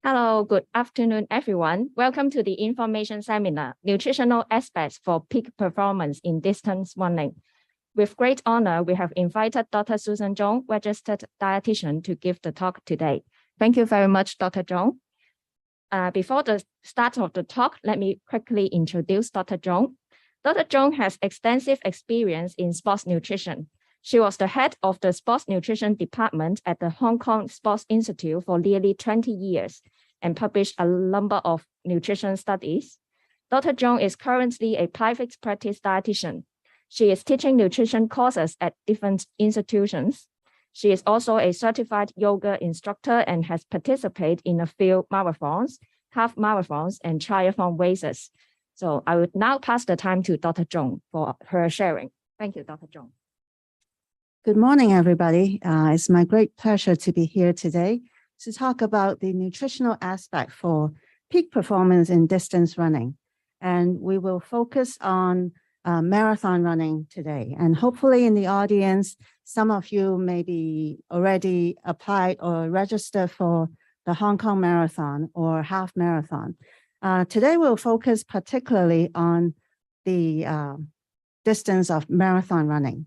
Hello, good afternoon, everyone. Welcome to the information seminar, Nutritional Aspects for Peak Performance in Distance Running. With great honor, we have invited Dr. Susan Zhong, registered dietitian, to give the talk today. Thank you very much, Dr. Zhong. Before the start of the talk, let me quickly introduce Dr. Zhong. Dr. Zhong has extensive experience in sports nutrition. She was the head of the sports nutrition department at the Hong Kong Sports Institute for nearly 20 years and published a number of nutrition studies. Dr. Zhong is currently a private practice dietitian. She is teaching nutrition courses at different institutions. She is also a certified yoga instructor and has participated in a few marathons, half marathons, and triathlon races. So I would now pass the time to Dr. Zhong for her sharing. Thank you, Dr. Zhong. Good morning, everybody. It's my great pleasure to be here today to talk about the nutritional aspect for peak performance in distance running. And we will focus on marathon running today. And hopefully in the audience, some of you maybe already applied or registered for the Hong Kong Marathon or half marathon. Today we'll focus particularly on the distance of marathon running.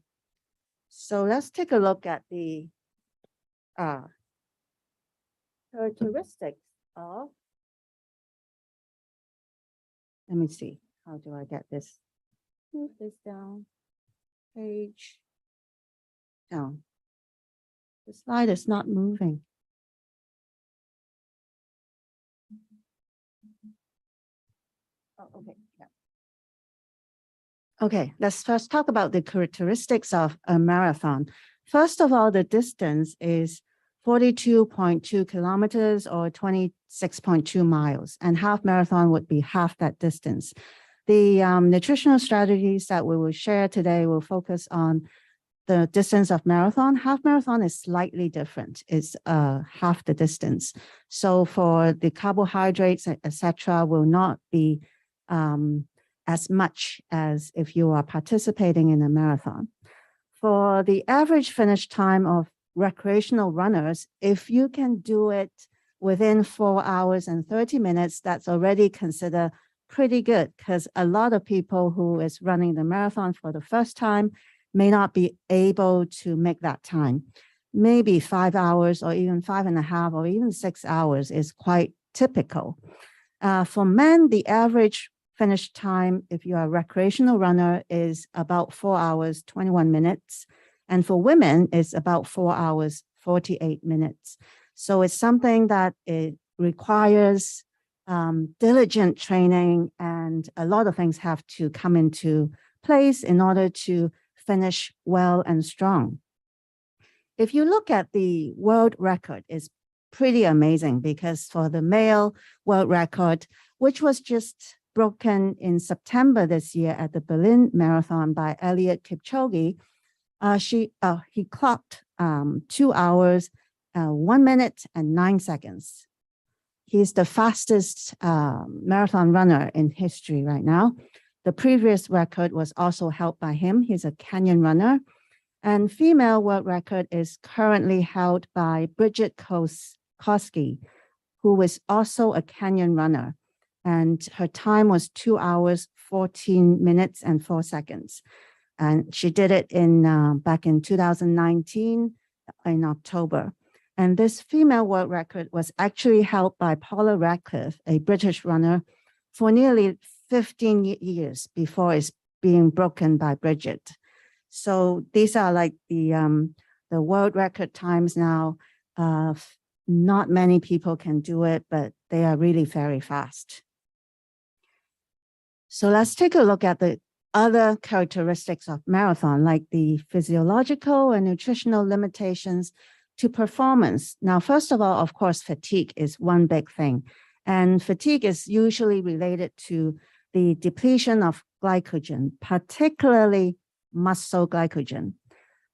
So let's take a look at the characteristics of, let me see, how do I get this? Move this down, page down. The slide is not moving. Oh, okay. Yeah. Okay, let's first talk about the characteristics of a marathon. First of all, the distance is 42.2 kilometers or 26.2 miles, and half marathon would be half that distance. The nutritional strategies that we will share today will focus on the distance of marathon. Half marathon is slightly different. It's half the distance. So for the carbohydrates, etc., will not be as much as if you are participating in a marathon. For the average finish time of recreational runners, if you can do it within 4 hours and 30 minutes, that's already considered pretty good, because a lot of people who is running the marathon for the first time may not be able to make that time. Maybe 5 hours or even 5.5 or even 6 hours is quite typical. For men, the average finish time, if you are a recreational runner, is about 4 hours, 21 minutes. And for women, it's about 4 hours, 48 minutes. So it's something that it requires diligent training, and a lot of things have to come into place in order to finish well and strong. If you look at the world record, it's pretty amazing, because for the male world record, which was just broken in September this year at the Berlin Marathon by Eliud Kipchoge, he clocked 2 hours, 1 minute and 9 seconds. He's the fastest marathon runner in history right now. The previous record was also held by him. He's a Kenyan runner. And female world record is currently held by Bridget Koski, who is also a Kenyan runner. And her time was 2 hours, 14 minutes and 4 seconds. And she did it back in 2019 in October. And this female world record was actually held by Paula Radcliffe, a British runner, for nearly 15 years before it's being broken by Bridget. So these are like the world record times now. Not many people can do it, but they are really very fast. So let's take a look at the other characteristics of marathon, like the physiological and nutritional limitations to performance. Now, first of all, of course, fatigue is one big thing. And fatigue is usually related to the depletion of glycogen, particularly muscle glycogen.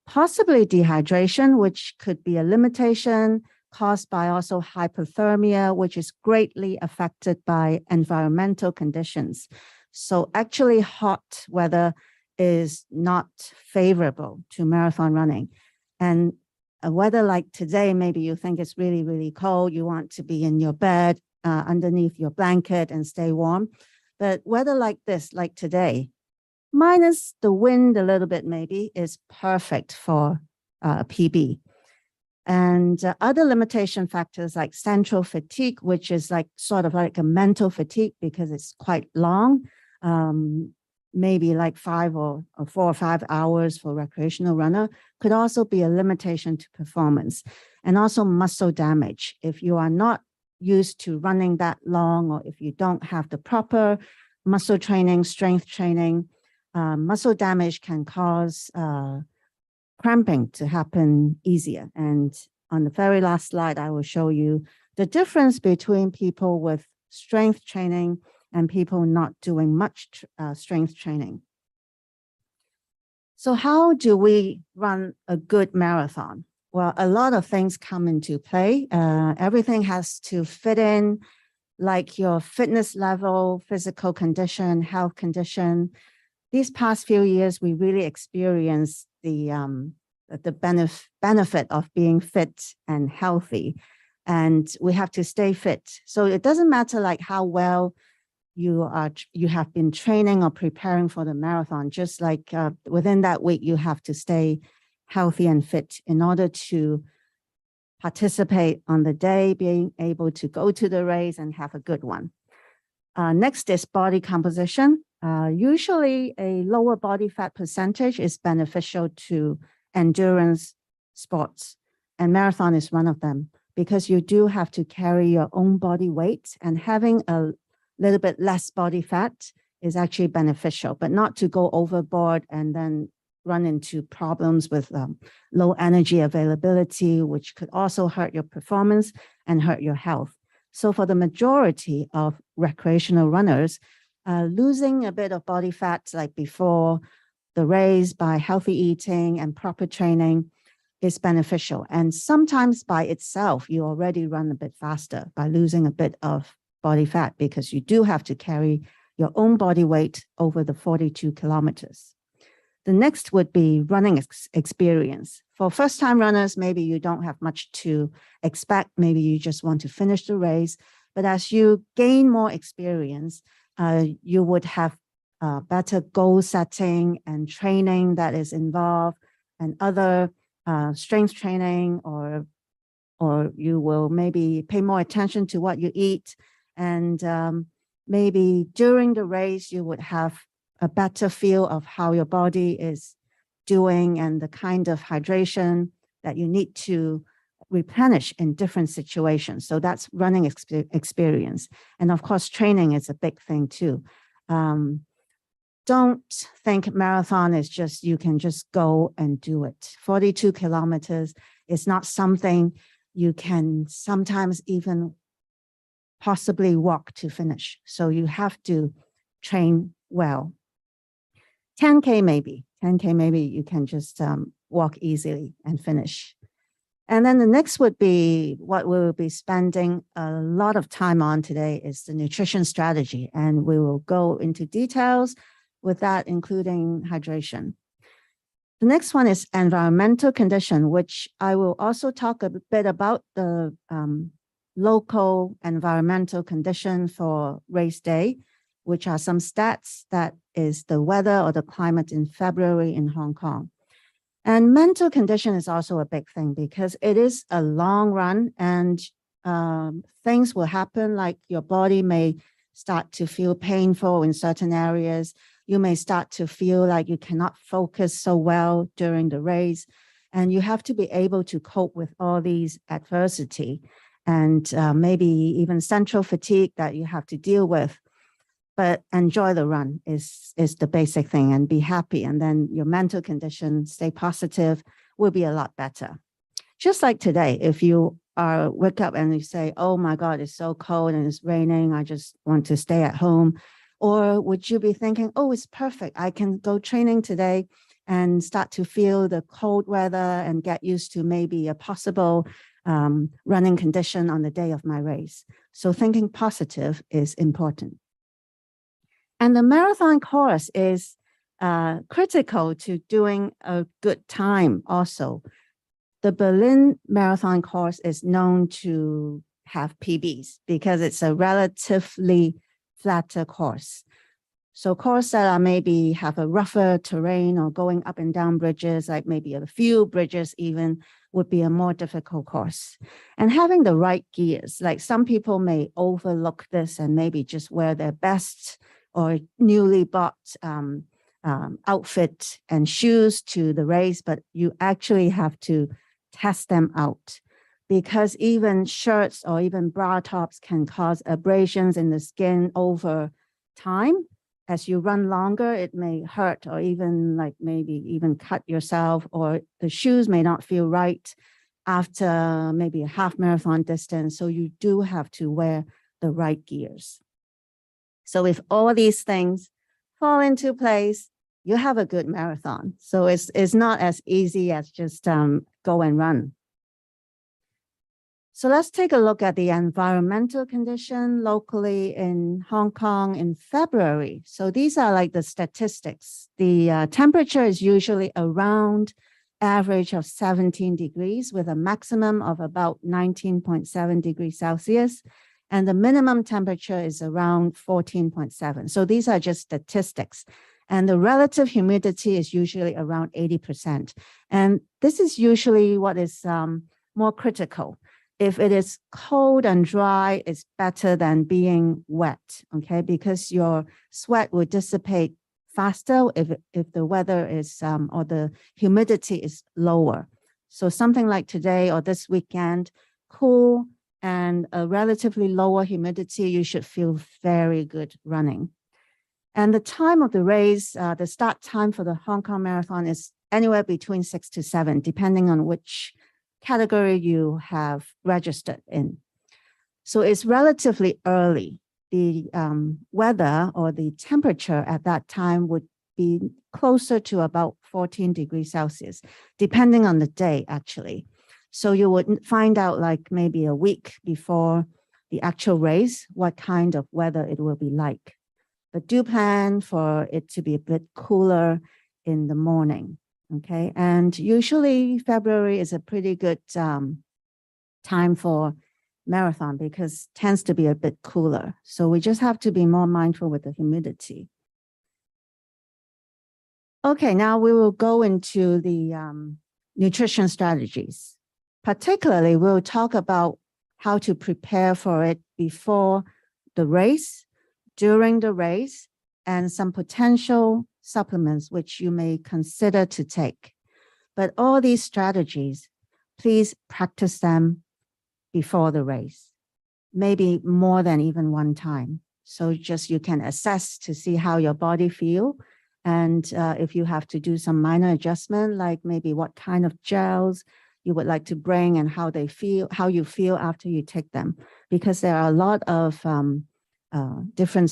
Possibly dehydration, which could be a limitation caused by also hypothermia, which is greatly affected by environmental conditions. So actually hot weather is not favorable to marathon running. And A weather like today, maybe you think it's really, really cold. You want to be in your bed underneath your blanket and stay warm. But weather like this, like today, minus the wind a little bit maybe, is perfect for PB. And other limitation factors like central fatigue, which is like sort of like a mental fatigue because it's quite long, maybe like 4 or 5 hours for recreational runner, could also be a limitation to performance. And also muscle damage. If you are not used to running that long, or if you don't have the proper muscle training, strength training, muscle damage can cause cramping to happen easier. And on the very last slide, I will show you the difference between people with strength training and people not doing much strength training. So how do we run a good marathon? Well, a lot of things come into play. Everything has to fit in, like your fitness level, physical condition, health condition. These past few years, we really experienced the benefit of being fit and healthy, and we have to stay fit. So it doesn't matter like how well you have been training or preparing for the marathon, just like within that week, you have to stay healthy and fit in order to participate on the day, being able to go to the race and have a good one. Next is body composition. Usually a lower body fat percentage is beneficial to endurance sports, and marathon is one of them, because you do have to carry your own body weight, and having a little bit less body fat is actually beneficial, but not to go overboard and then run into problems with low energy availability, which could also hurt your performance and hurt your health. So for the majority of recreational runners, losing a bit of body fat like before the race by healthy eating and proper training is beneficial. And sometimes by itself, you already run a bit faster by losing a bit of body fat, because you do have to carry your own body weight over the 42 kilometers. The next would be running experience. For first-time runners, maybe you don't have much to expect. Maybe you just want to finish the race. But as you gain more experience, you would have better goal setting and training that is involved, and other strength training, or you will maybe pay more attention to what you eat. And maybe during the race, you would have a better feel of how your body is doing and the kind of hydration that you need to replenish in different situations. So that's running experience. And of course, training is a big thing too. Don't think marathon is just, you can just go and do it. 42 kilometers is not something you can sometimes even possibly walk to finish. So you have to train well. 10K maybe you can just walk easily and finish. And then the next would be what we will be spending a lot of time on today is the nutrition strategy. And we will go into details with that, including hydration. The next one is environmental condition, which I will also talk a bit about the local environmental condition for race day, which are some stats that is the weather or the climate in February in Hong Kong. And mental condition is also a big thing because it is a long run, and things will happen, like your body may start to feel painful in certain areas. You may start to feel like you cannot focus so well during the race, and you have to be able to cope with all these adversity and maybe even central fatigue that you have to deal with. But enjoy the run is the basic thing, and be happy. And then your mental condition, stay positive, will be a lot better. Just like today, if you wake up and you say, oh my God, it's so cold and it's raining, I just want to stay at home. Or would you be thinking, oh, it's perfect, I can go training today and start to feel the cold weather and get used to maybe a possible running condition on the day of my race. So thinking positive is important. And the marathon course is critical to doing a good time also. the Berlin Marathon course is known to have PBs because it's a relatively flatter course. So courses that are maybe have a rougher terrain or going up and down bridges, like maybe a few bridges even, would be a more difficult course. And having the right gears, like some people may overlook this and maybe just wear their best or newly bought outfit and shoes to the race, but you actually have to test them out, because even shirts or even bra tops can cause abrasions in the skin over time. As you run longer, it may hurt or even like maybe even cut yourself, or the shoes may not feel right after maybe a half marathon distance. So you do have to wear the right gears. So if all these things fall into place, you have a good marathon. So it's not as easy as just go and run. So let's take a look at the environmental condition locally in Hong Kong in February. So these are like the statistics. The temperature is usually around average of 17 degrees with a maximum of about 19.7 degrees Celsius. And the minimum temperature is around 14.7. So these are just statistics. And the relative humidity is usually around 80%. And this is usually what is more critical. If it is cold and dry, it's better than being wet, okay? Because your sweat will dissipate faster if the weather is, or the humidity is lower. So something like today or this weekend, cool and a relatively lower humidity, you should feel very good running. And the time of the race, the start time for the Hong Kong Marathon is anywhere between 6 to 7, depending on which category you have registered in. So it's relatively early. The weather or the temperature at that time would be closer to about 14 degrees Celsius, depending on the day, actually. So you would find out like maybe a week before the actual race, what kind of weather it will be like. But do plan for it to be a bit cooler in the morning. Okay, and usually February is a pretty good time for marathon because it tends to be a bit cooler. So we just have to be more mindful with the humidity. Okay, now we will go into the nutrition strategies. Particularly, we'll talk about how to prepare for it before the race, during the race, and some potential supplements which you may consider to take. But all these strategies, please practice them before the race, maybe more than even one time. So just you can assess to see how your body feel. And if you have to do some minor adjustment, like maybe what kind of gels you would like to bring and how they feel, how you feel after you take them, because there are a lot of different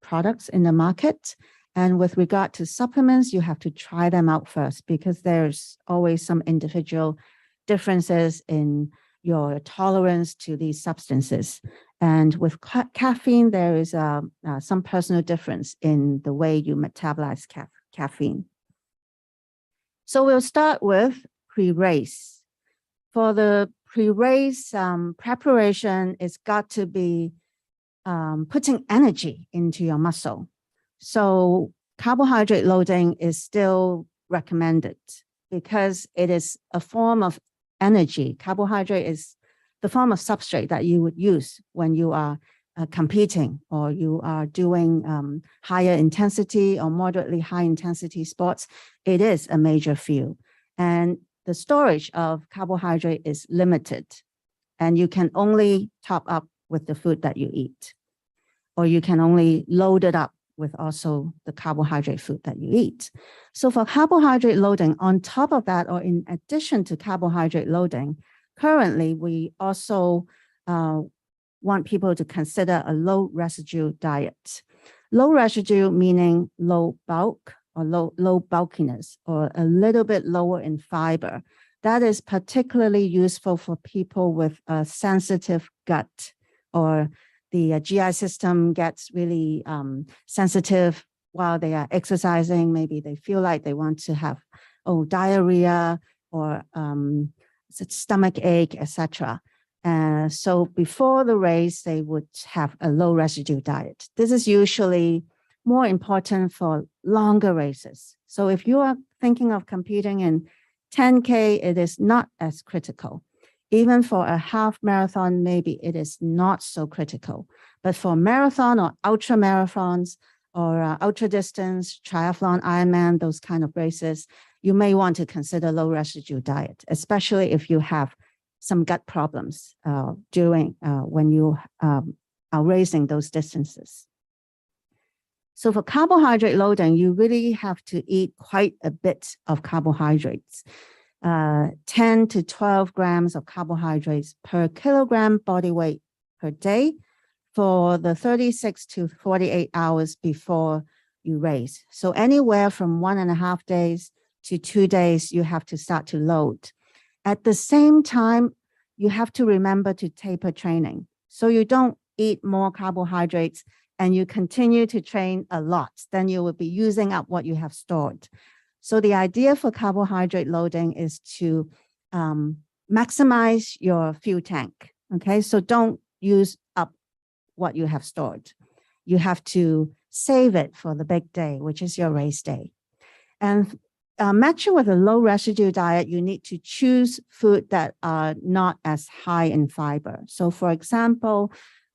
products in the market. And with regard to supplements, you have to try them out first because there's always some individual differences in your tolerance to these substances. And with caffeine, there is some personal difference in the way you metabolize caffeine. So we'll start with pre-race. For the pre-race preparation, it's got to be putting energy into your muscle. So carbohydrate loading is still recommended because it is a form of energy. Carbohydrate is the form of substrate that you would use when you are competing or you are doing higher intensity or moderately high intensity sports. It is a major fuel. And the storage of carbohydrate is limited. And you can only top up with the food that you eat. Or you can only load it up with also the carbohydrate food that you eat. So for carbohydrate loading, on top of that, or in addition to carbohydrate loading, currently we also want people to consider a low residue diet. Low residue meaning low bulk or low bulkiness, or a little bit lower in fiber. That is particularly useful for people with a sensitive gut, or the GI system gets really sensitive while they are exercising. Maybe they feel like they want to have diarrhea or stomach ache, etc. So before the race, they would have a low residue diet. This is usually more important for longer races. So if you are thinking of competing in 10K, it is not as critical. Even for a half marathon, maybe it is not so critical. But for marathon or ultra marathons or ultra distance, triathlon, Ironman, those kind of races, you may want to consider low residue diet, especially if you have some gut problems during when you are racing those distances. So for carbohydrate loading, you really have to eat quite a bit of carbohydrates, 10 to 12 grams of carbohydrates per kilogram body weight per day for the 36 to 48 hours before you race. So anywhere from 1.5 days to 2 days, you have to start to load. At the same time, you have to remember to taper training. So you don't eat more carbohydrates and you continue to train a lot, then you will be using up what you have stored. So the idea for carbohydrate loading is to maximize your fuel tank, okay? So don't use up what you have stored. You have to save it for the big day, which is your race day. And matching with a low residue diet, you need to choose food that are not as high in fiber. So for example,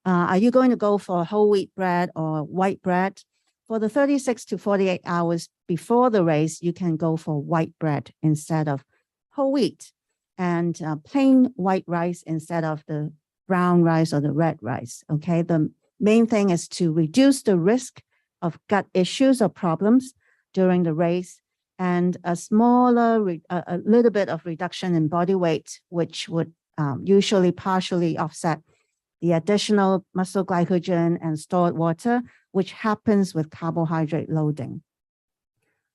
are you going to go for whole wheat bread or white bread? For the 36 to 48 hours before the race, you can go for white bread instead of whole wheat, and plain white rice instead of the brown rice or the red rice, okay? The main thing is to reduce the risk of gut issues or problems during the race, and a little bit of reduction in body weight, which would usually partially offset the additional muscle glycogen and stored water, which happens with carbohydrate loading.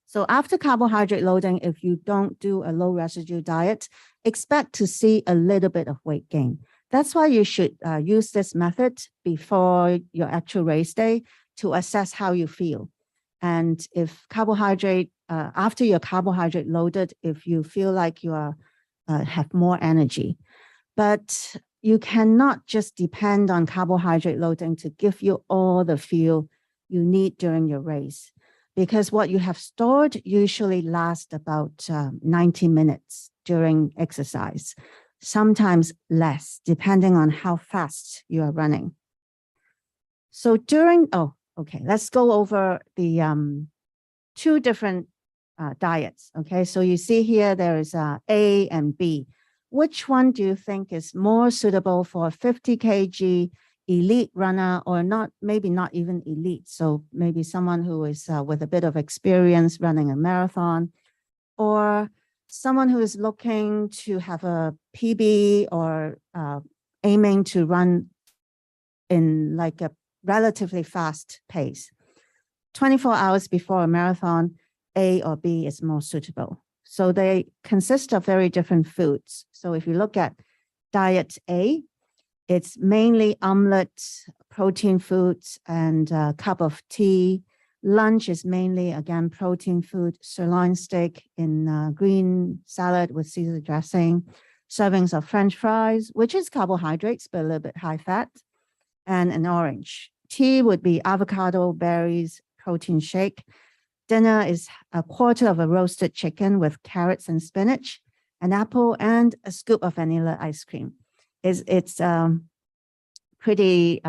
So after carbohydrate loading, if you don't do a low residue diet, expect to see a little bit of weight gain. That's why you should use this method before your actual race day to assess how you feel. And if carbohydrate, after your carbohydrate loaded, if you feel like you are have more energy. But you cannot just depend on carbohydrate loading to give you all the fuel you need during your race, because what you have stored usually lasts about 90 minutes during exercise, sometimes less, depending on how fast you are running. So let's go over the 2 different diets, okay? So you see here, there is A and B. Which one do you think is more suitable for a 50 kg elite runner, or maybe not even elite? So maybe someone who is with a bit of experience running a marathon, or someone who is looking to have a PB or aiming to run in like a relatively fast pace. 24 hours before a marathon, A or B is more suitable. So they consist of very different foods. So if you look at diet A, it's mainly omelet, protein foods, and a cup of tea. Lunch is mainly, again, protein food, sirloin steak in green salad with Caesar dressing, servings of French fries, which is carbohydrates, but a little bit high fat, and an orange. Tea would be avocado, berries, protein shake. Dinner is a quarter of a roasted chicken with carrots and spinach, an apple, and a scoop of vanilla ice cream. It's pretty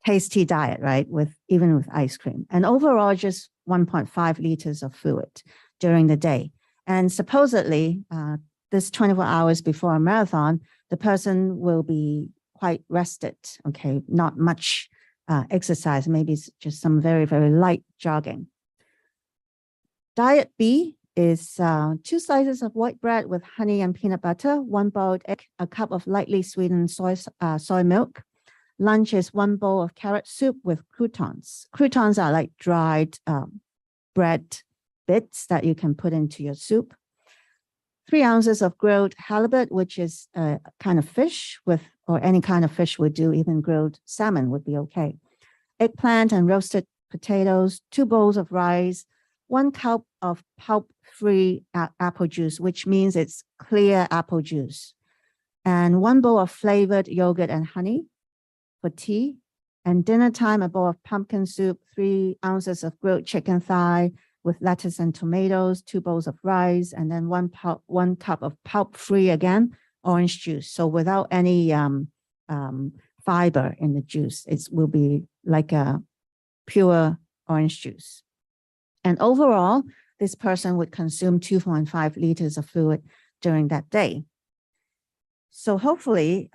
tasty diet, right? Even with ice cream. And overall, just 1.5 liters of fluid during the day. And supposedly, this 24 hours before a marathon, the person will be quite rested, okay? Not much exercise, maybe it's just some very, very light jogging. Diet B is 2 slices of white bread with honey and peanut butter, 1 boiled egg, a cup of lightly sweetened soy milk. Lunch is 1 bowl of carrot soup with croutons. Croutons are like dried bread bits that you can put into your soup. 3 ounces of grilled halibut, which is a kind of fish or any kind of fish would do, even grilled salmon would be okay. Eggplant and roasted potatoes, 2 bowls of rice, 1 cup of pulp fat-free apple juice, which means it's clear apple juice. And 1 bowl of flavored yogurt and honey for tea. And dinner time, a bowl of pumpkin soup, 3 ounces of grilled chicken thigh with lettuce and tomatoes, 2 bowls of rice, and then 1 cup of pulp-free, again, orange juice. So without any fiber in the juice, it will be like a pure orange juice. And overall, this person would consume 2.5 liters of fluid during that day. So hopefully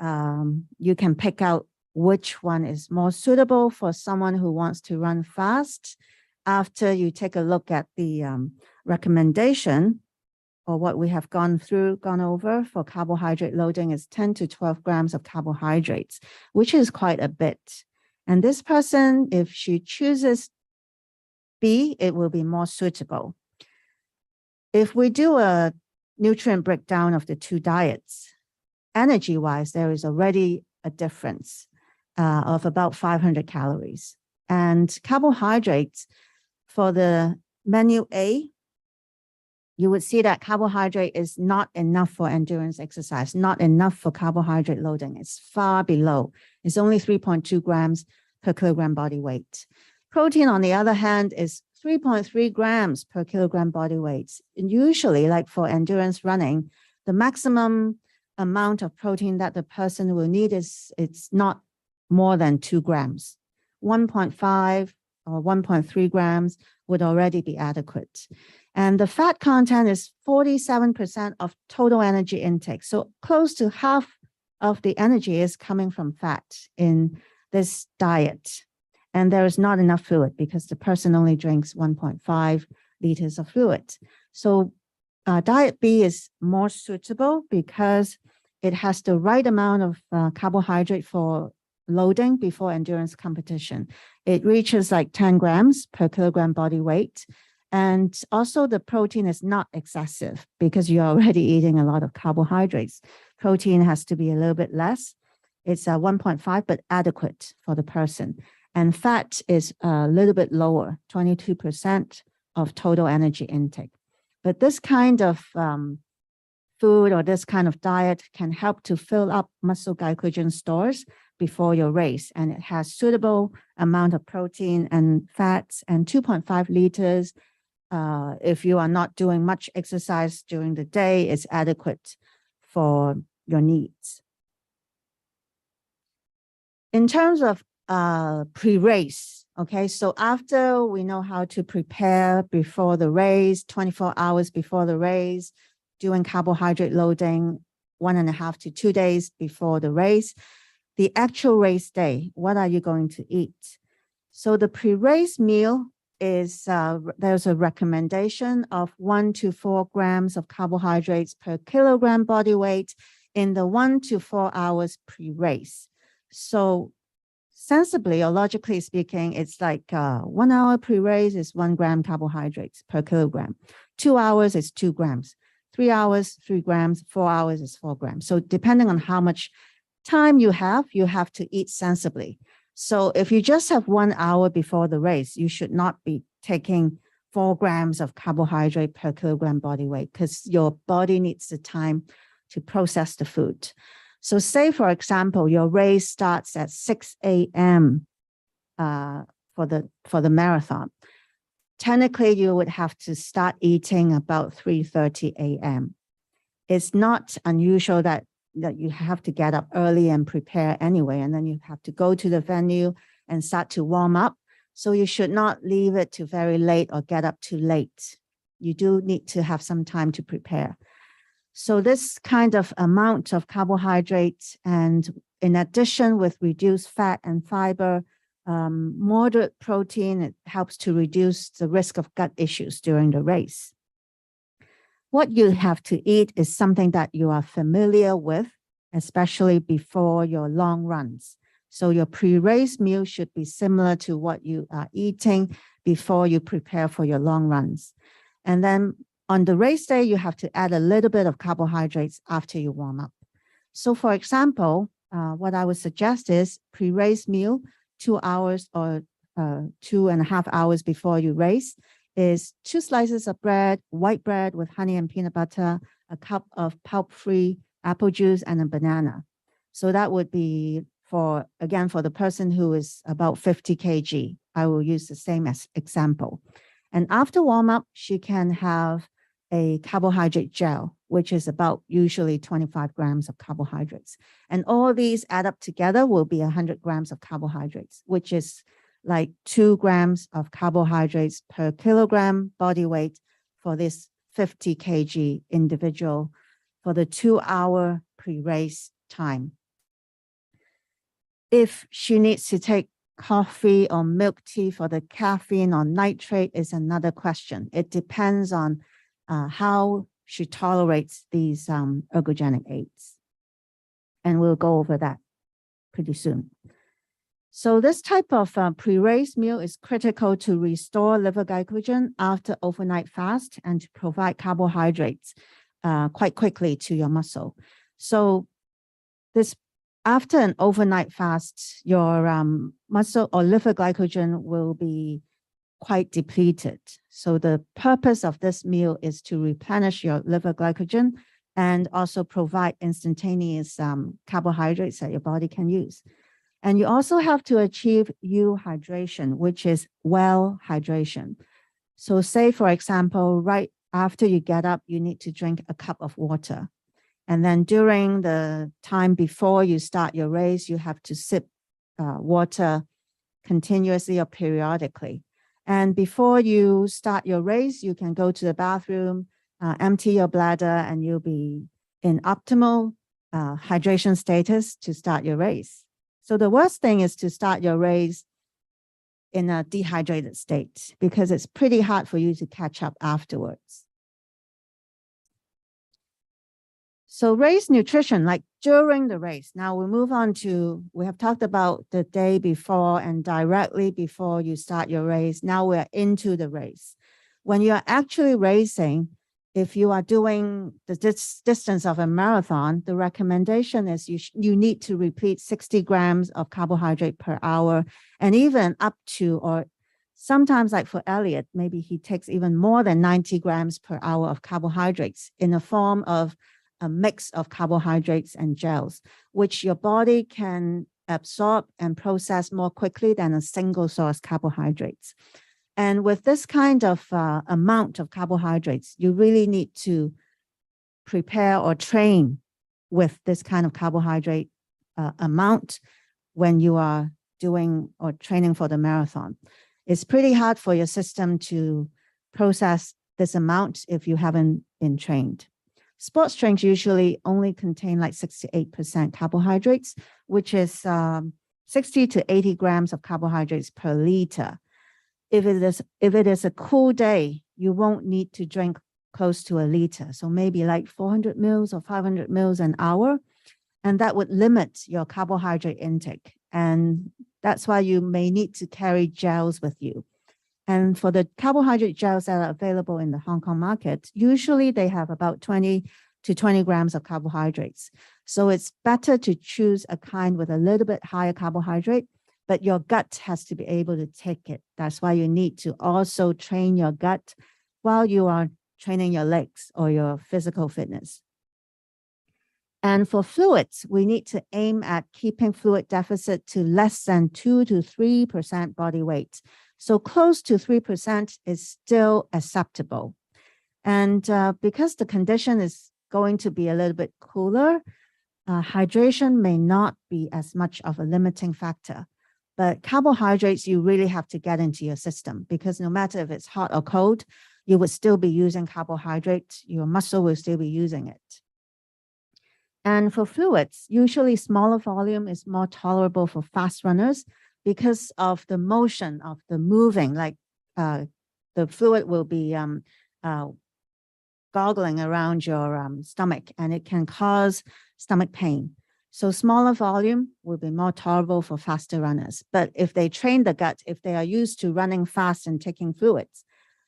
you can pick out which one is more suitable for someone who wants to run fast. After you take a look at the recommendation, or what we have gone over for carbohydrate loading, is 10 to 12 grams of carbohydrates, which is quite a bit. And this person, if she chooses B, it will be more suitable. If we do a nutrient breakdown of the two diets, energy-wise, there is already a difference of about 500 calories. And carbohydrates, for the menu A, you would see that carbohydrate is not enough for endurance exercise, not enough for carbohydrate loading. It's far below. It's only 3.2 grams per kilogram body weight. Protein, on the other hand, is 3.3 grams per kilogram body weight. And usually, like for endurance running, the maximum amount of protein that the person will need it's not more than 2 grams. 1.5 or 1.3 grams would already be adequate. And the fat content is 47% of total energy intake. So close to half of the energy is coming from fat in this diet. And there is not enough fluid because the person only drinks 1.5 liters of fluid. So diet B is more suitable because it has the right amount of carbohydrate for loading before endurance competition. It reaches like 10 grams per kilogram body weight. And also the protein is not excessive because you're already eating a lot of carbohydrates. Protein has to be a little bit less. It's 1.5, but adequate for the person. And fat is a little bit lower, 22% of total energy intake. But this kind of food or this kind of diet can help to fill up muscle glycogen stores before your race. And it has suitable amount of protein and fats, and 2.5 liters. If you are not doing much exercise during the day, it's adequate for your needs. In terms of pre-race, okay, so after we know how to prepare before the race, 24 hours before the race, doing carbohydrate loading 1.5 to 2 days before the race, the actual race day, what are you going to eat? So the pre-race meal is, there's a recommendation of 1 to 4 grams of carbohydrates per kilogram body weight in the 1 to 4 hours pre-race. So sensibly or logically speaking, it's like 1 hour pre-race is 1 gram carbohydrates per kilogram. 2 hours is 2 grams. 3 hours, 3 grams. 4 hours is 4 grams. So depending on how much time you have to eat sensibly. So if you just have 1 hour before the race, you should not be taking 4 grams of carbohydrate per kilogram body weight because your body needs the time to process the food. So say, for example, your race starts at 6 a.m. For the marathon. Technically, you would have to start eating about 3:30 a.m. It's not unusual that you have to get up early and prepare anyway, and then you have to go to the venue and start to warm up. So you should not leave it to very late or get up too late. You do need to have some time to prepare. So this kind of amount of carbohydrates, and in addition with reduced fat and fiber, moderate protein, it helps to reduce the risk of gut issues during the race. What you have to eat is something that you are familiar with, especially before your long runs. So your pre-race meal should be similar to what you are eating before you prepare for your long runs. And then on the race day, you have to add a little bit of carbohydrates after you warm up. So for example, what I would suggest is pre-race meal 2 hours or 2.5 hours before you race. is 2 slices of bread, white bread with honey and peanut butter, a cup of pulp-free apple juice, and a banana. So that would be for the person who is about 50 kg. I will use the same as example. And after warm-up, she can have a carbohydrate gel, which is about usually 25 grams of carbohydrates. And all these add up together will be 100 grams of carbohydrates, which is like 2 grams of carbohydrates per kilogram body weight for this 50 kg individual for the 2-hour pre-race time. If she needs to take coffee or milk tea for the caffeine or nitrate is another question. It depends on how she tolerates these ergogenic aids. And we'll go over that pretty soon. So this type of pre-race meal is critical to restore liver glycogen after overnight fast and to provide carbohydrates quite quickly to your muscle. So this after an overnight fast, your muscle or liver glycogen will be quite depleted. So the purpose of this meal is to replenish your liver glycogen and also provide instantaneous carbohydrates that your body can use. And you also have to achieve euhydration, which is well hydration. So say, for example, right after you get up, you need to drink a cup of water. And then during the time before you start your race, you have to sip water continuously or periodically. And before you start your race, you can go to the bathroom, empty your bladder, and you'll be in optimal hydration status to start your race. So the worst thing is to start your race in a dehydrated state because it's pretty hard for you to catch up afterwards. So race nutrition, like during the race. Now we move on to, we have talked about the day before and directly before you start your race. Now we're into the race. When you are actually racing, if you are doing the distance of a marathon, the recommendation is you need to replete 60 grams of carbohydrate per hour, and even up to, or sometimes like for Elliot, maybe he takes even more than 90 grams per hour of carbohydrates in the form of a mix of carbohydrates and gels, which your body can absorb and process more quickly than a single source carbohydrates. And with this kind of amount of carbohydrates, you really need to prepare or train with this kind of carbohydrate amount when you are doing or training for the marathon. It's pretty hard for your system to process this amount if you haven't been trained. Sports drinks usually only contain like 68% carbohydrates, which is 60 to 80 grams of carbohydrates per liter. If it is a cool day, you won't need to drink close to a liter. So maybe like 400 mils or 500 mils an hour. And that would limit your carbohydrate intake. And that's why you may need to carry gels with you. And for the carbohydrate gels that are available in the Hong Kong market, usually they have about 20 to 20 grams of carbohydrates. So it's better to choose a kind with a little bit higher carbohydrate, but your gut has to be able to take it. That's why you need to also train your gut while you are training your legs or your physical fitness. And for fluids, we need to aim at keeping fluid deficit to less than 2 to 3% body weight. So close to 3% is still acceptable. And because the condition is going to be a little bit cooler, hydration may not be as much of a limiting factor. But carbohydrates, you really have to get into your system because no matter if it's hot or cold, you would still be using carbohydrates. Your muscle will still be using it. And for fluids, usually smaller volume is more tolerable for fast runners because of the motion of the moving, like the fluid will be goggling around your stomach and it can cause stomach pain. So smaller volume will be more tolerable for faster runners. But if they train the gut, if they are used to running fast and taking fluids,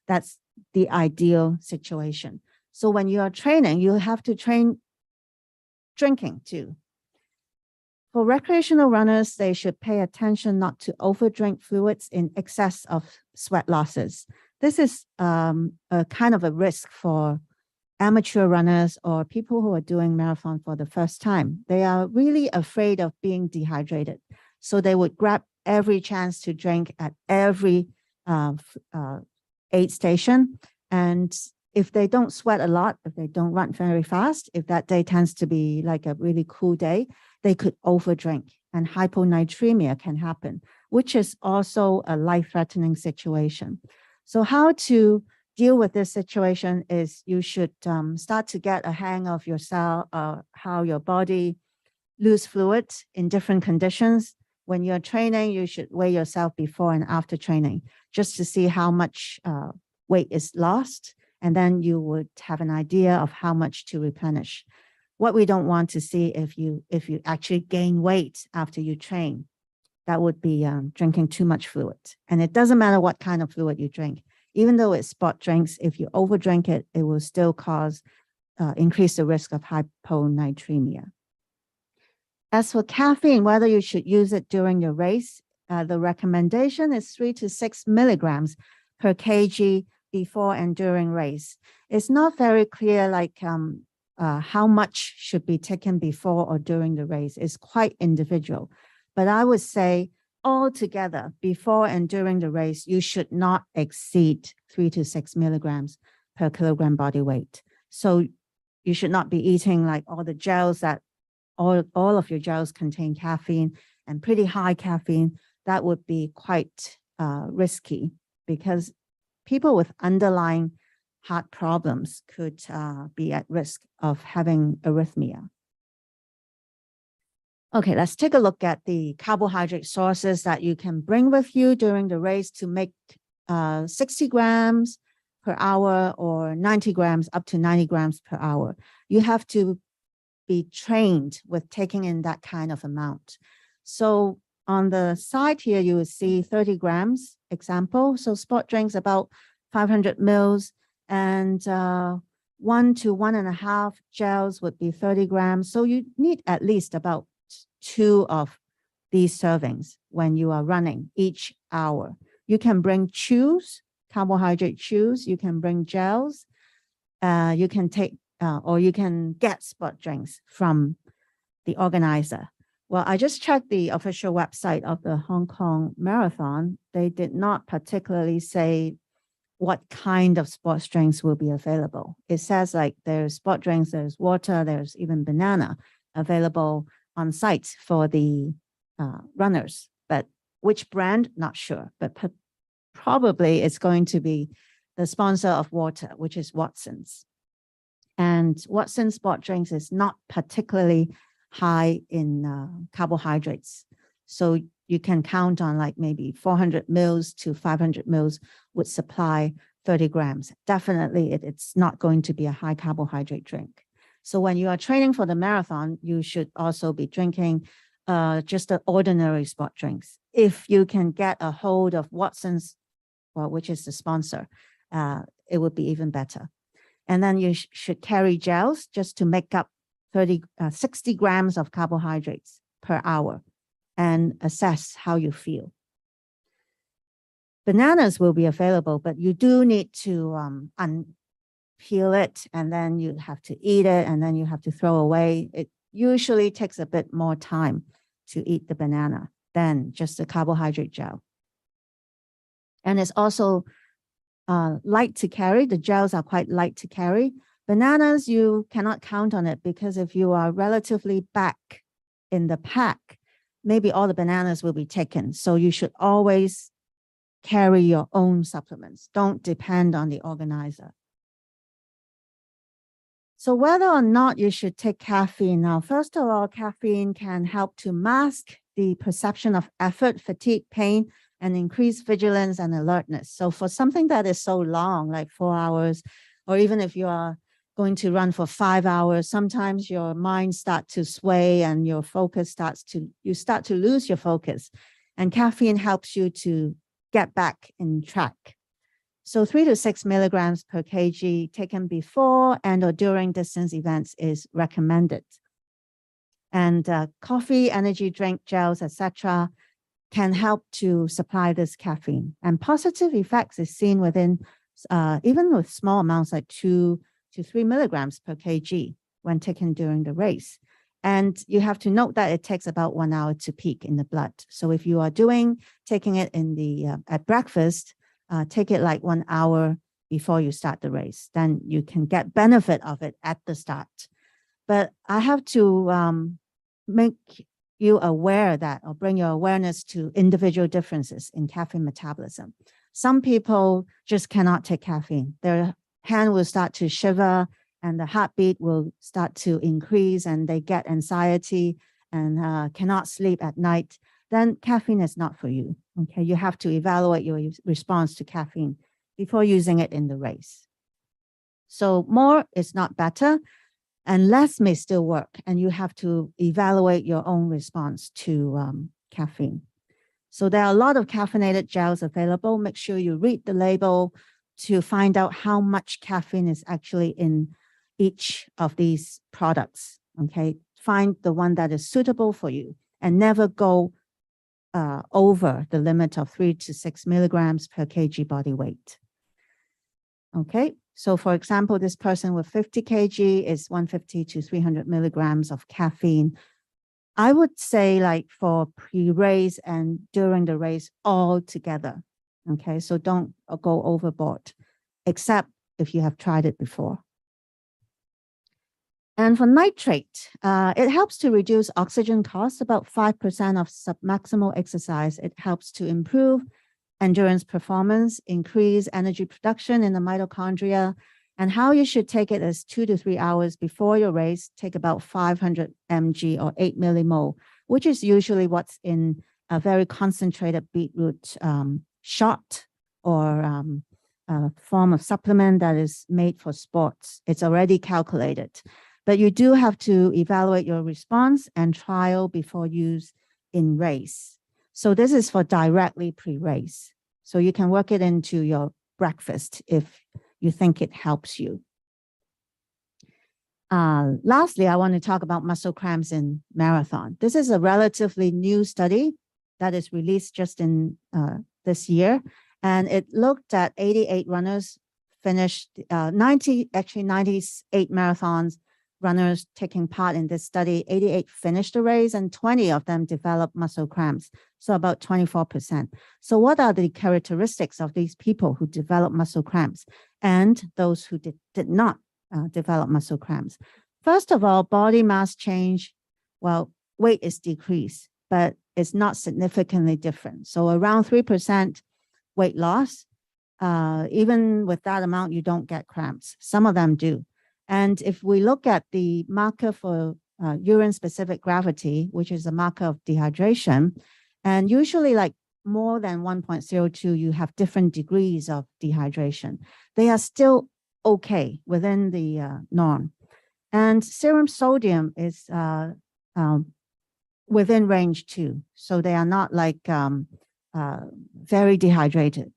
that's the ideal situation. So when you are training, you have to train drinking too. For recreational runners, they should pay attention not to overdrink fluids in excess of sweat losses. this is a kind of a risk for amateur runners or people who are doing marathon for the first time. They are really afraid of being dehydrated. So they would grab every chance to drink at every aid station. And if they don't sweat a lot, if they don't run very fast, if that day tends to be like a really cool day, they could overdrink, and hyponatremia can happen, which is also a life-threatening situation. So how to deal with this situation is you should start to get a hang of yourself, how your body lose fluid in different conditions. When you're training, you should weigh yourself before and after training, just to see how much weight is lost. And then you would have an idea of how much to replenish. What we don't want to see if you actually gain weight after you train, that would be drinking too much fluid. And it doesn't matter what kind of fluid you drink. Even though it's sport drinks, if you overdrink it, it will still cause, increase the risk of hyponatremia. As for caffeine, whether you should use it during your race, the recommendation is 3 to 6 milligrams per kg before and during race. It's not very clear like how much should be taken before or during the race. It's quite individual. But I would say altogether, before and during the race, you should not exceed 3 to 6 milligrams per kilogram body weight. So you should not be eating like all the gels that all of your gels contain caffeine and pretty high caffeine. That would be quite risky, because people with underlying heart problems could be at risk of having arrhythmia. Okay, let's take a look at the carbohydrate sources that you can bring with you during the race to make 60 grams per hour or 90 grams up to 90 grams per hour. You have to be trained with taking in that kind of amount. So on the side here, you will see 30 grams example. So sport drinks about 500 mils, and 1 to 1.5 gels would be 30 grams. So you need at least about 2 of these servings when you are running each hour. You can bring chews, carbohydrate chews. You can bring gels. You can take or you can get sport drinks from the organizer. Well, I just checked the official website of the Hong Kong Marathon. They did not particularly say what kind of sports drinks will be available. It says like there's sport drinks, there's water, there's even banana available on site for the runners. But which brand, not sure. But probably it's going to be the sponsor of water, which is Watson's. And Watson's sport drinks is not particularly high in carbohydrates. So you can count on like maybe 400 mils to 500 mils would supply 30 grams. Definitely it's not going to be a high carbohydrate drink. So when you are training for the marathon, you should also be drinking just the ordinary sport drinks. If you can get a hold of Watson's, well, which is the sponsor, it would be even better. And then you should carry gels just to make up 60 grams of carbohydrates per hour and assess how you feel. Bananas will be available, but you do need to unpeel it, and then you have to eat it, and then you have to throw away. It usually takes a bit more time to eat the banana than just the carbohydrate gel. And it's also light to carry. The gels are quite light to carry. Bananas, you cannot count on it, because if you are relatively back in the pack, maybe all the bananas will be taken. So you should always carry your own supplements. Don't depend on the organizer. So whether or not you should take caffeine. Now, first of all, caffeine can help to mask the perception of effort, fatigue, pain, and increase vigilance and alertness. So for something that is so long, like 4 hours, or even if you are going to run for 5 hours, sometimes your mind starts to sway and your focus you start to lose your focus. And caffeine helps you to get back in track. So 3 to 6 milligrams per kg taken before and or during distance events is recommended. And coffee, energy drink, gels, etc., can help to supply this caffeine. And positive effects is seen within, even with small amounts like 2 to 3 milligrams per kg when taken during the race. And you have to note that it takes about 1 hour to peak in the blood. So if you are taking it in the at breakfast, take it like 1 hour before you start the race. Then you can get benefit of it at the start. But I have to make you aware that, or bring your awareness to individual differences in caffeine metabolism. Some people just cannot take caffeine. Their hand will start to shiver and the heartbeat will start to increase and they get anxiety and cannot sleep at night. Then caffeine is not for you. Okay, you have to evaluate your response to caffeine before using it in the race. So more is not better, and less may still work, and you have to evaluate your own response to caffeine. So there are a lot of caffeinated gels available. Make sure you read the label to find out how much caffeine is actually in each of these products. Okay, find the one that is suitable for you and never go over the limit of 3 to 6 milligrams per kg body weight. Okay, so for example, this person with 50 kg is 150 to 300 milligrams of caffeine. I would say like for pre-race and during the race all together. Okay, so don't go overboard, except if you have tried it before. And for nitrate, it helps to reduce oxygen costs, about 5% of submaximal exercise. It helps to improve endurance performance, increase energy production in the mitochondria. And how you should take it is 2 to 3 hours before your race. Take about 500 mg or 8 millimole, which is usually what's in a very concentrated beetroot shot or a form of supplement that is made for sports. It's already calculated. But you do have to evaluate your response and trial before use in race. So this is for directly pre-race. So you can work it into your breakfast if you think it helps you. Lastly, I want to talk about muscle cramps in marathon. This is a relatively new study that is released just in this year. And it looked at 88 runners finished, 98 marathons runners taking part in this study. 88 finished the race and 20 of them developed muscle cramps, so about 24%. So what are the characteristics of these people who develop muscle cramps and those who did not develop muscle cramps? First of all, body mass change, well, weight is decreased, but it's not significantly different. So around 3% weight loss, even with that amount, you don't get cramps. Some of them do. And if we look at the marker for urine-specific gravity, which is a marker of dehydration, and usually like more than 1.02, you have different degrees of dehydration. They are still okay within the norm. And serum sodium is within range too. So they are not like very dehydrated.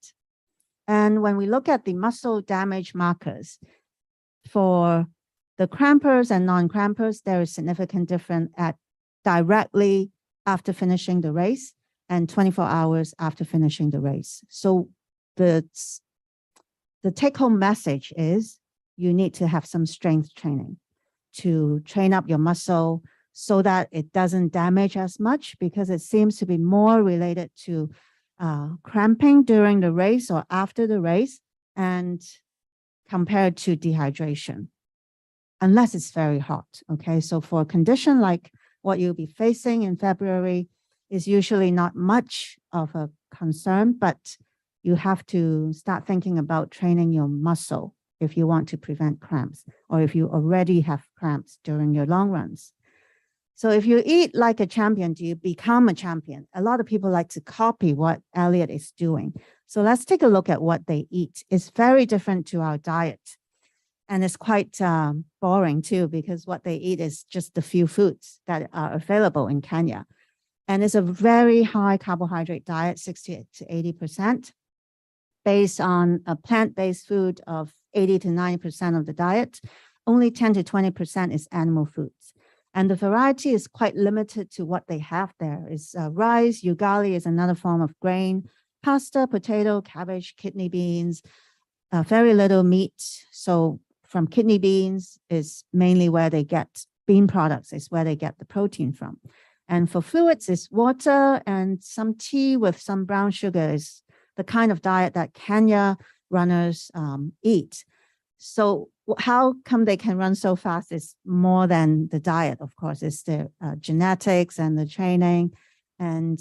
And when we look at the muscle damage markers, for the crampers and non-crampers, there is significant difference at directly after finishing the race and 24 hours after finishing the race. So the take-home message is you need to have some strength training to train up your muscle so that it doesn't damage as much, because it seems to be more related to cramping during the race or after the race and compared to dehydration, unless it's very hot. Okay, so for a condition like what you'll be facing in February is usually not much of a concern, but you have to start thinking about training your muscle if you want to prevent cramps, or if you already have cramps during your long runs. So if you eat like a champion, do you become a champion? A lot of people like to copy what Elliot is doing. So let's take a look at what they eat. It's very different to our diet. And it's quite boring too, because what they eat is just a few foods that are available in Kenya. And it's a very high carbohydrate diet, 60 to 80%, based on a plant-based food of 80 to 90% of the diet. Only 10 to 20% is animal foods. And the variety is quite limited to what they have there. It's rice, ugali is another form of grain, pasta, potato, cabbage, kidney beans, very little meat. So from kidney beans is mainly where they get bean products, is where they get the protein from. And for fluids, it's water and some tea with some brown sugar is the kind of diet that Kenya runners eat. So how come they can run so fast is more than the diet, of course. It's the genetics and the training and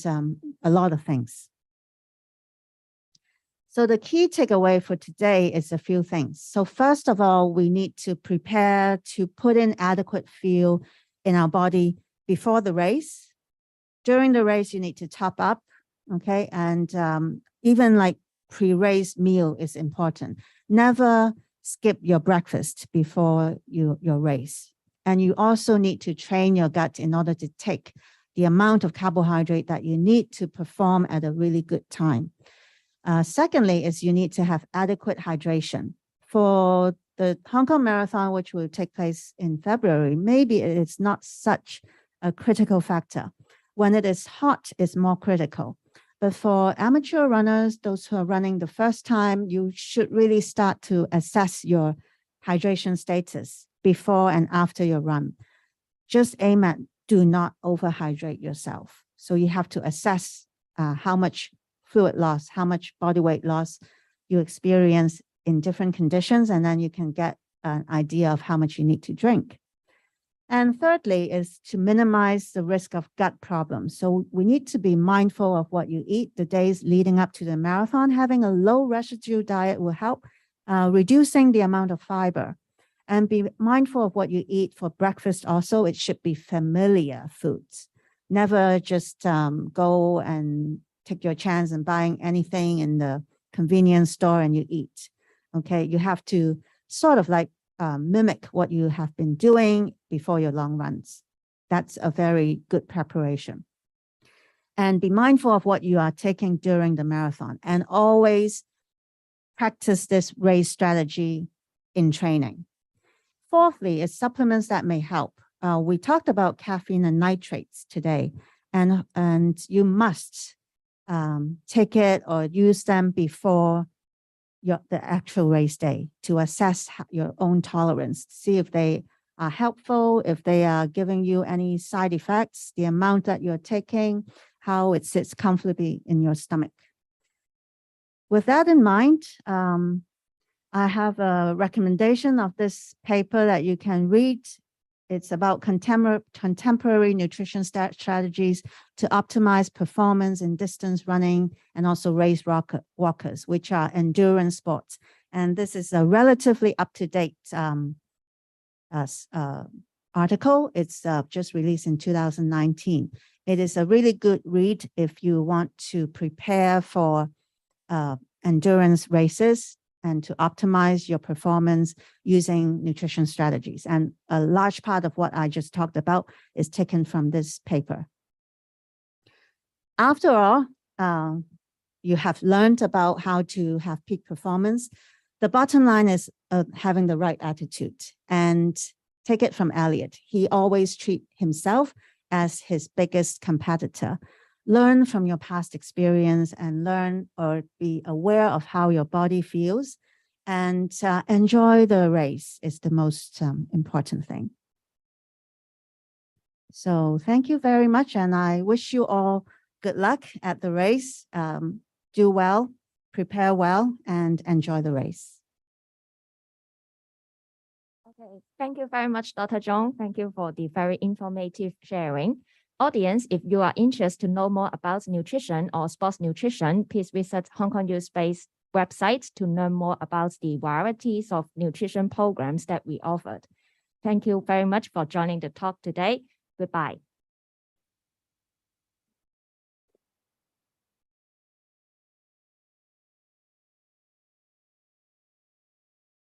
a lot of things. So the key takeaway for today is a few things. So first of all, we need to prepare to put in adequate fuel in our body before the race. During the race, you need to top up, okay? And even like pre-race meal is important. Never skip your breakfast before your race. And you also need to train your gut in order to take the amount of carbohydrate that you need to perform at a really good time. Secondly, is you need to have adequate hydration. For the Hong Kong Marathon, which will take place in February, maybe it's not such a critical factor. When it is hot, it's more critical. But for amateur runners, those who are running the first time, you should really start to assess your hydration status before and after your run. Just aim at do not overhydrate yourself. So you have to assess how much fluid loss, how much body weight loss you experience in different conditions, and then you can get an idea of how much you need to drink. And thirdly is to minimize the risk of gut problems. So we need to be mindful of what you eat the days leading up to the marathon. Having a low residue diet will help reducing the amount of fiber. And be mindful of what you eat for breakfast also. It should be familiar foods. Never just go and take your chance in buying anything in the convenience store and you eat. Okay, you have to sort of like mimic what you have been doing before your long runs. That's a very good preparation. And be mindful of what you are taking during the marathon and always practice this race strategy in training. Fourthly, is supplements that may help. We talked about caffeine and nitrates today, and you must take it or use them before the actual race day to assess your own tolerance, see if they are helpful, if they are giving you any side effects, the amount that you're taking, how it sits comfortably in your stomach. With that in mind, I have a recommendation of this paper that you can read. It's about contemporary nutrition strategies to optimize performance in distance running and also race walkers, which are endurance sports. And this is a relatively up-to-date article. It's just released in 2019. It is a really good read if you want to prepare for endurance races and to optimize your performance using nutrition strategies. And a large part of what I just talked about is taken from this paper. After all, you have learned about how to have peak performance. The bottom line is having the right attitude. And take it from Elliot. He always treats himself as his biggest competitor. Learn from your past experience and learn or be aware of how your body feels, and enjoy the race is the most important thing. So thank you very much, and I wish you all good luck at the race. Do well, prepare well, and enjoy the race. Okay, thank you very much, Dr. Zhong. Thank you for the very informative sharing. Audience, if you are interested to know more about nutrition or sports nutrition, please visit Hong Kong U-Space website to learn more about the varieties of nutrition programs that we offered. Thank you very much for joining the talk today. Goodbye.